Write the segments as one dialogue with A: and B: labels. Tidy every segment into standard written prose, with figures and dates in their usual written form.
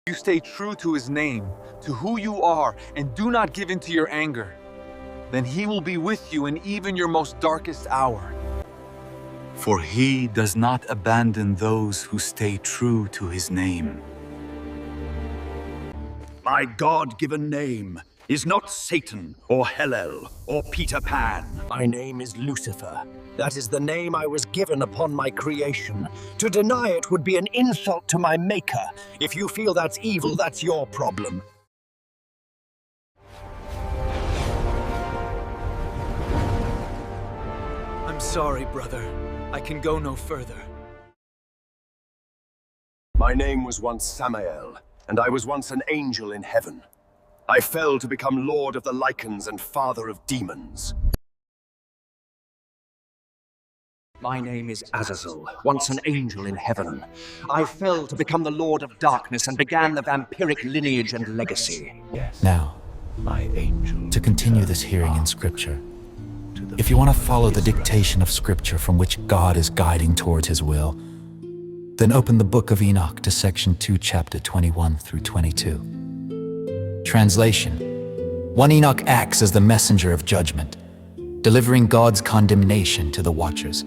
A: you stay true to his name, to who you are, and do not give in to your anger, then he will be with you in even your most darkest hour.
B: For he does not abandon those who stay true to his name.
C: My God-given name is not Satan or Hellel or Peter Pan.
D: My name is Lucifer. That is the name I was given upon my creation. To deny it would be an insult to my maker. If you feel that's evil, that's your problem.
A: I'm sorry, brother. I can go no further.
D: My name was once Samael, and I was once an angel in heaven. I fell to become lord of the Lycans and father of demons. My name is Azazel, once an angel in heaven. I fell to become the lord of darkness and began the vampiric lineage and legacy.
E: Now, to continue this hearing in Scripture, if you want to follow the dictation of Scripture from which God is guiding towards His will, then open the book of Enoch to section 2, chapter 21 through 22. Translation: 1 Enoch acts as the messenger of judgment, delivering God's condemnation to the Watchers,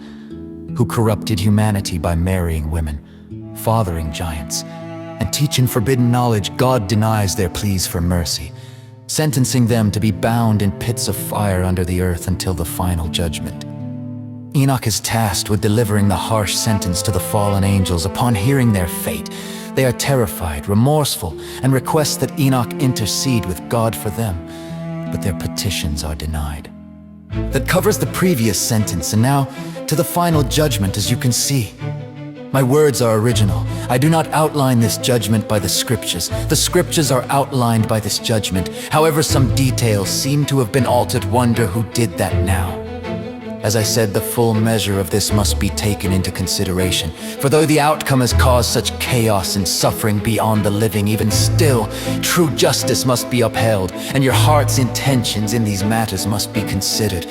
E: who corrupted humanity by marrying women, fathering giants, and teaching forbidden knowledge. God denies their pleas for mercy, sentencing them to be bound in pits of fire under the earth until the final judgment. Enoch is tasked with delivering the harsh sentence to the fallen angels. Upon hearing their fate, they are terrified, remorseful, and request that Enoch intercede with God for them, but their petitions are denied. That covers the previous sentence, and now to the final judgment, as you can see. My words are original. I do not outline this judgment by the Scriptures. The Scriptures are outlined by this judgment. However, some details seem to have been altered. Wonder who did that now. As I said, the full measure of this must be taken into consideration. For though the outcome has caused such chaos and suffering beyond the living, even still, true justice must be upheld, and your heart's intentions in these matters must be considered.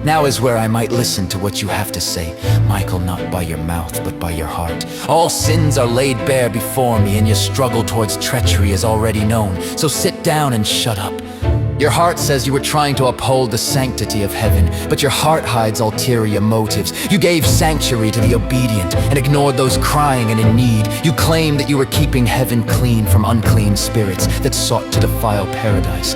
E: Now is where I might listen to what you have to say, Michael, not by your mouth, but by your heart. All sins are laid bare before me, and your struggle towards treachery is already known. So sit down and shut up. Your heart says you were trying to uphold the sanctity of heaven, but your heart hides ulterior motives. You gave sanctuary to the obedient and ignored those crying and in need. You claimed that you were keeping heaven clean from unclean spirits that sought to defile paradise.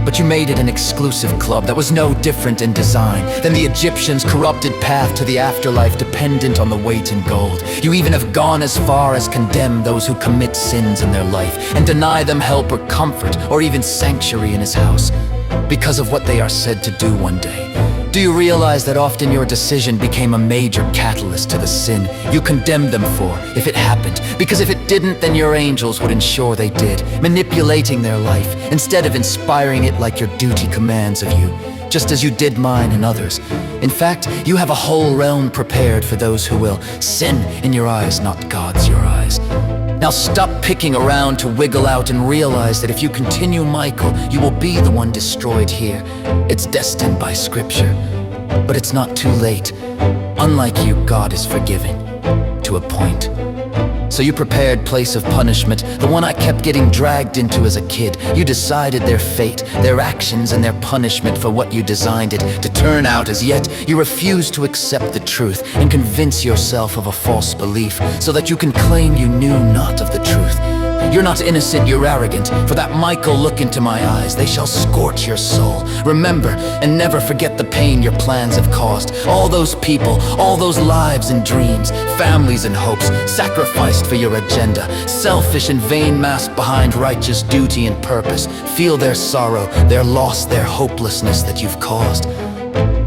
E: But you made it an exclusive club that was no different in design than the Egyptians' corrupted path to the afterlife, dependent on the weight in gold. You even have gone as far as condemn those who commit sins in their life and deny them help or comfort or even sanctuary in His house because of what they are said to do one day. Do you realize that often your decision became a major catalyst to the sin you condemned them for if it happened? Because if it didn't, then your angels would ensure they did, manipulating their life instead of inspiring it like your duty commands of you, just as you did mine and others. In fact, you have a whole realm prepared for those who will sin in your eyes, not God's your eyes. Now stop picking around to wiggle out and realize that if you continue, Michael, you will be the one destroyed here. It's destined by Scripture, but it's not too late. Unlike you, God is forgiving, to a point. So you prepared place of punishment, the one I kept getting dragged into as a kid. You decided their fate, their actions, and their punishment for what you designed it to turn out as, yet you refuse to accept the truth and convince yourself of a false belief so that you can claim you knew not of the truth. You're not innocent, you're arrogant. For that Michael, look into my eyes, they shall scorch your soul. Remember and never forget the pain your plans have caused. All those people, all those lives and dreams, families and hopes, sacrificed for your agenda. Selfish and vain masked behind righteous duty and purpose. Feel their sorrow, their loss, their hopelessness that you've caused.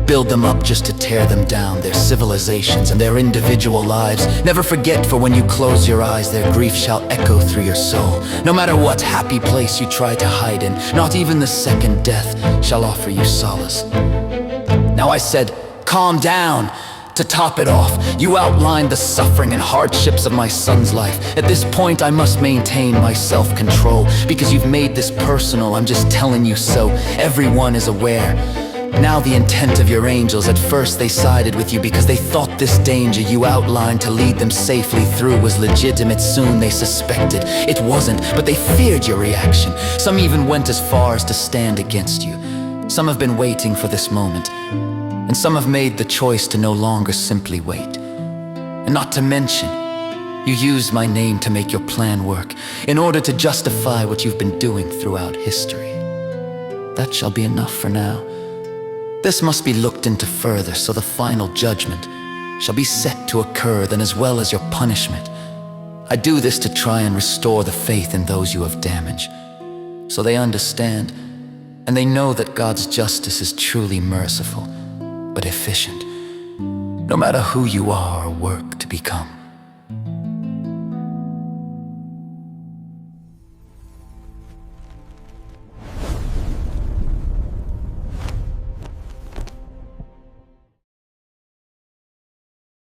E: Build them up just to tear them down, their civilizations and their individual lives. Never forget, for when you close your eyes, their grief shall echo through your soul. No matter what happy place you try to hide in, not even the second death shall offer you solace. Now I said, calm down. To top it off, you outlined the suffering and hardships of my son's life. At this point, I must maintain my self-control because you've made this personal. I'm just telling you so everyone is aware. Now the intent of your angels, at first they sided with you because they thought this danger you outlined to lead them safely through was legitimate. Soon they suspected it wasn't, but they feared your reaction. Some even went as far as to stand against you. Some have been waiting for this moment, and some have made the choice to no longer simply wait. And not to mention, you used my name to make your plan work, in order to justify what you've been doing throughout history. That shall be enough for now. This must be looked into further, so the final judgment shall be set to occur, then, as well as your punishment. I do this to try and restore the faith in those you have damaged, so they understand, and they know that God's justice is truly merciful, but efficient, no matter who you are or work to become.